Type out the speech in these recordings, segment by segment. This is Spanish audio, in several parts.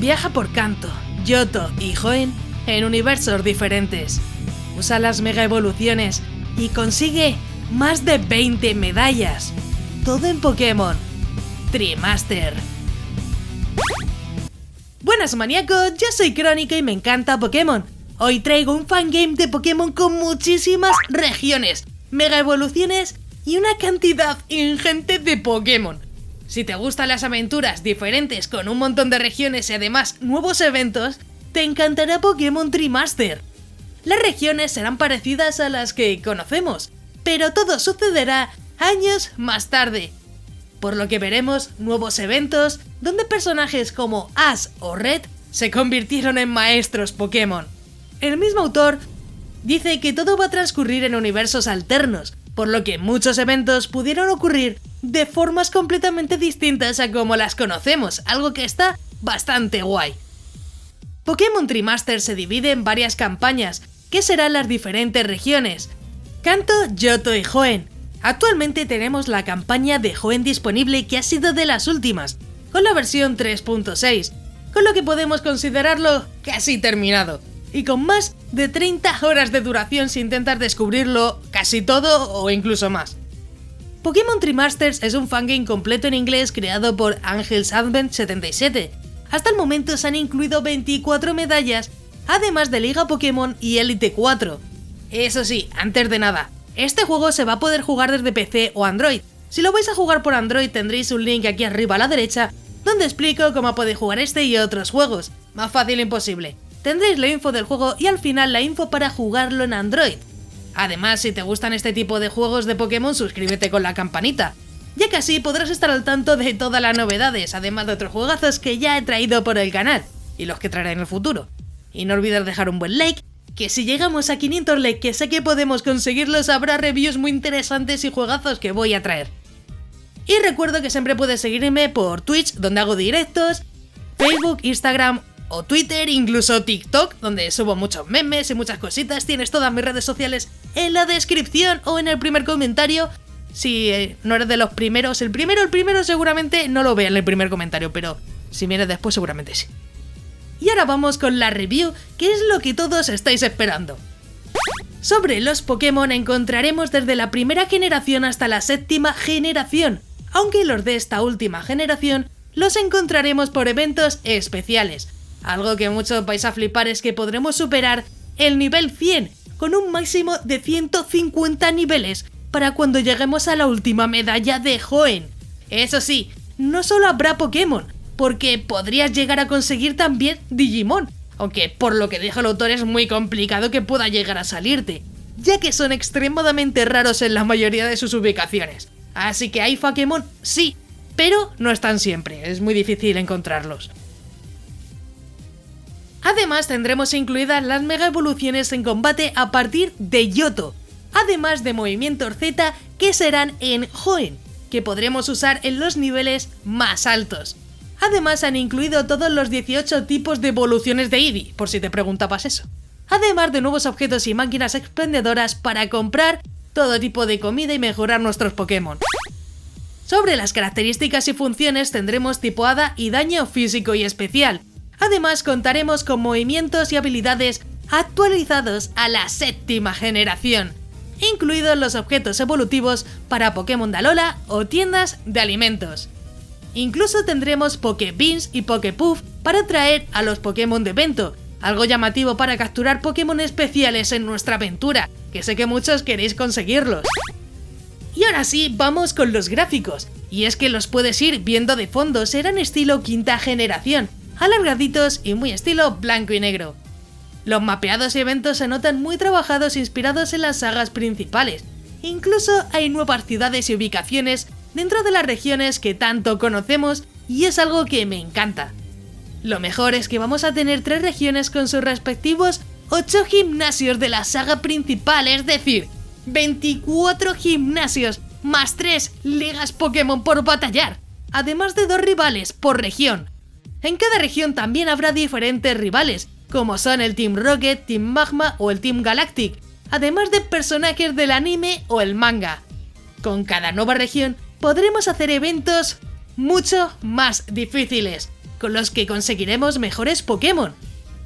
Viaja por Kanto, Johto y Hoenn en universos diferentes. Usa las mega evoluciones y consigue más de 20 medallas. Todo en Pokémon Trimaster. Buenas maníacos, yo soy Crónica y me encanta Pokémon. Hoy traigo un fangame de Pokémon con muchísimas regiones, mega evoluciones y una cantidad ingente de Pokémon. Si te gustan las aventuras diferentes con un montón de regiones y además nuevos eventos, te encantará Pokémon Trimaster. Las regiones serán parecidas a las que conocemos, pero todo sucederá años más tarde, por lo que veremos nuevos eventos donde personajes como Ash o Red se convirtieron en maestros Pokémon. El mismo autor dice que todo va a transcurrir en universos alternos, por lo que muchos eventos pudieron ocurrir de formas completamente distintas a como las conocemos, algo que está bastante guay. Pokémon Trimaster se divide en varias campañas, que serán las diferentes regiones: Kanto, Johto y Hoenn. Actualmente tenemos la campaña de Hoenn disponible, que ha sido de las últimas, con la versión 3.6, con lo que podemos considerarlo casi terminado, y con más de 30 horas de duración si intentas descubrirlo casi todo o incluso más. Pokémon Trimasters es un fangame completo en inglés creado por Angels Advent 77. Hasta el momento se han incluido 24 medallas, además de Liga Pokémon y Elite 4. Eso sí, antes de nada, este juego se va a poder jugar desde PC o Android. Si lo vais a jugar por Android tendréis un link aquí arriba a la derecha, donde explico cómo podéis jugar este y otros juegos. Más fácil imposible. Tendréis la info del juego y al final la info para jugarlo en Android. Además, si te gustan este tipo de juegos de Pokémon, suscríbete con la campanita, ya que así podrás estar al tanto de todas las novedades, además de otros juegazos que ya he traído por el canal, y los que traeré en el futuro. Y no olvides dejar un buen like, que si llegamos a 500 likes, que sé que podemos conseguirlos, habrá reviews muy interesantes y juegazos que voy a traer. Y recuerdo que siempre puedes seguirme por Twitch, donde hago directos, Facebook, Instagram o Twitter, incluso TikTok, donde subo muchos memes y muchas cositas. Tienes todas mis redes sociales en la descripción o en el primer comentario. Si no eres de los primeros, el primero seguramente no lo vea en el primer comentario, pero si vienes después seguramente sí. Y ahora vamos con la review, que es lo que todos estáis esperando. Sobre los Pokémon encontraremos desde la primera generación hasta la séptima generación, aunque los de esta última generación los encontraremos por eventos especiales. Algo que muchos vais a flipar es que podremos superar el nivel 100 con un máximo de 150 niveles para cuando lleguemos a la última medalla de Hoenn. Eso sí, no solo habrá Pokémon, porque podrías llegar a conseguir también Digimon, aunque por lo que dijo el autor es muy complicado que pueda llegar a salirte, ya que son extremadamente raros en la mayoría de sus ubicaciones. Así que hay Pokémon, sí, pero no están siempre, es muy difícil encontrarlos. Además tendremos incluidas las mega evoluciones en combate a partir de Johto, además de movimientos Z que serán en Hoenn, que podremos usar en los niveles más altos. Además han incluido todos los 18 tipos de evoluciones de Eevee, por si te preguntabas eso. Además de nuevos objetos y máquinas expendedoras para comprar todo tipo de comida y mejorar nuestros Pokémon. Sobre las características y funciones tendremos tipo Hada y daño físico y especial. Además contaremos con movimientos y habilidades actualizados a la séptima generación, incluidos los objetos evolutivos para Pokémon de Alola o tiendas de alimentos. Incluso tendremos Pokébeans y Poképuff para atraer a los Pokémon de evento, algo llamativo para capturar Pokémon especiales en nuestra aventura, que sé que muchos queréis conseguirlos. Y ahora sí, vamos con los gráficos, y es que los puedes ir viendo de fondo, serán estilo quinta generación, alargaditos y muy estilo blanco y negro. Los mapeados y eventos se notan muy trabajados, inspirados en las sagas principales. Incluso hay nuevas ciudades y ubicaciones dentro de las regiones que tanto conocemos y es algo que me encanta. Lo mejor es que vamos a tener 3 regiones con sus respectivos 8 gimnasios de la saga principal, es decir, 24 gimnasios más 3 ligas Pokémon por batallar, además de 2 rivales por región. En cada región también habrá diferentes rivales, como son el Team Rocket, Team Magma o el Team Galactic, además de personajes del anime o el manga. Con cada nueva región podremos hacer eventos mucho más difíciles, con los que conseguiremos mejores Pokémon.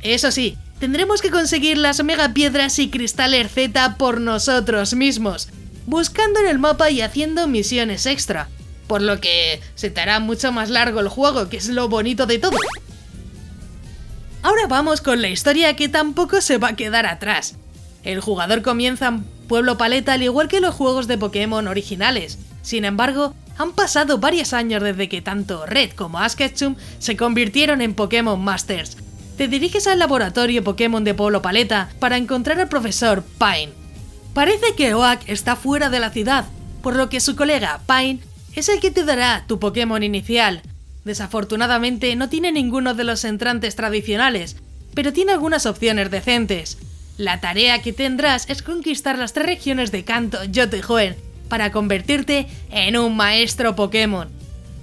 Eso sí, tendremos que conseguir las megapiedras y cristales Z por nosotros mismos, buscando en el mapa y haciendo misiones extra, por lo que se te hará mucho más largo el juego, que es lo bonito de todo. Ahora vamos con la historia, que tampoco se va a quedar atrás. El jugador comienza en Pueblo Paleta al igual que los juegos de Pokémon originales. Sin embargo, han pasado varios años desde que tanto Red como Ash Ketchum se convirtieron en Pokémon Masters. Te diriges al laboratorio Pokémon de Pueblo Paleta para encontrar al profesor Pine. Parece que Oak está fuera de la ciudad, por lo que su colega Pine es el que te dará tu Pokémon inicial. Desafortunadamente no tiene ninguno de los entrantes tradicionales, pero tiene algunas opciones decentes. La tarea que tendrás es conquistar las 3 regiones de Kanto, Johto y Hoenn para convertirte en un maestro Pokémon.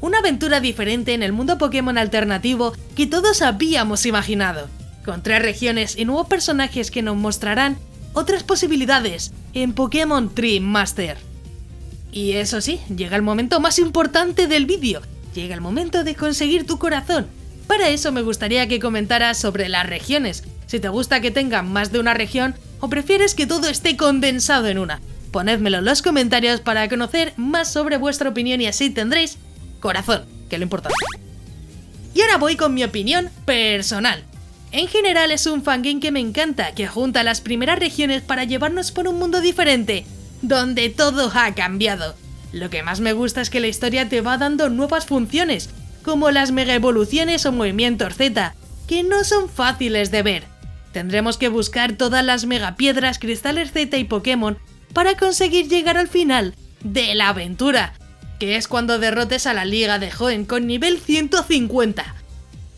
Una aventura diferente en el mundo Pokémon alternativo que todos habíamos imaginado, con 3 regiones y nuevos personajes que nos mostrarán otras posibilidades en Pokémon Tree Master. Y eso sí, llega el momento más importante del vídeo. Llega el momento de conseguir tu corazón. Para eso me gustaría que comentaras sobre las regiones, si te gusta que tengan más de una región o prefieres que todo esté condensado en una. Ponedmelo en los comentarios para conocer más sobre vuestra opinión y así tendréis corazón, que es lo importante. Y ahora voy con mi opinión personal. En general es un fangame que me encanta, que junta las primeras regiones para llevarnos por un mundo diferente, donde todo ha cambiado. Lo que más me gusta es que la historia te va dando nuevas funciones, como las mega evoluciones o movimientos Z, que no son fáciles de ver. Tendremos que buscar todas las megapiedras, cristales Z y Pokémon para conseguir llegar al final de la aventura, que es cuando derrotes a la Liga de Hoenn con nivel 150.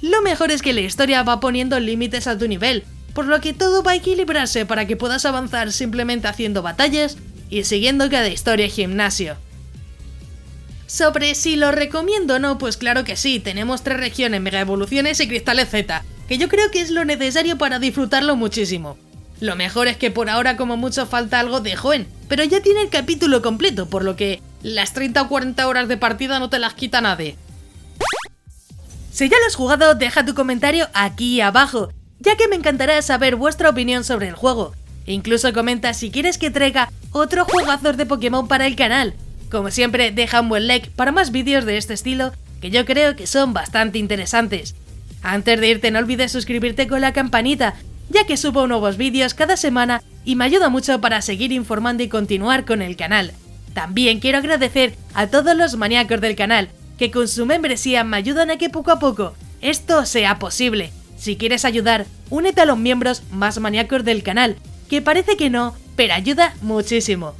Lo mejor es que la historia va poniendo límites a tu nivel, por lo que todo va a equilibrarse para que puedas avanzar simplemente haciendo batallas y siguiendo cada historia y gimnasio. Sobre si lo recomiendo o no, pues claro que sí, tenemos 3 regiones, mega evoluciones y cristales Z, que yo creo que es lo necesario para disfrutarlo muchísimo. Lo mejor es que por ahora como mucho falta algo de Hoenn, pero ya tiene el capítulo completo, por lo que las 30 o 40 horas de partida no te las quita nadie. Si ya lo has jugado, deja tu comentario aquí abajo, ya que me encantará saber vuestra opinión sobre el juego. Incluso comenta si quieres que traiga otro jugazos de Pokémon para el canal. Como siempre, deja un buen like para más vídeos de este estilo, que yo creo que son bastante interesantes. Antes de irte no olvides suscribirte con la campanita, ya que subo nuevos vídeos cada semana y me ayuda mucho para seguir informando y continuar con el canal. También quiero agradecer a todos los maníacos del canal, que con su membresía me ayudan a que poco a poco esto sea posible. Si quieres ayudar, únete a los miembros más maníacos del canal, que parece que no, pero ayuda muchísimo.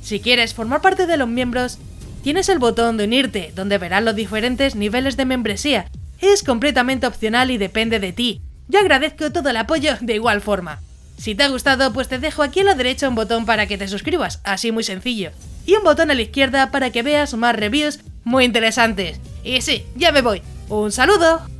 Si quieres formar parte de los miembros, tienes el botón de unirte, donde verás los diferentes niveles de membresía. Es completamente opcional y depende de ti. Yo agradezco todo el apoyo de igual forma. Si te ha gustado, pues te dejo aquí a la derecha un botón para que te suscribas, así muy sencillo. Y un botón a la izquierda para que veas más reviews muy interesantes. Y sí, ya me voy. ¡Un saludo!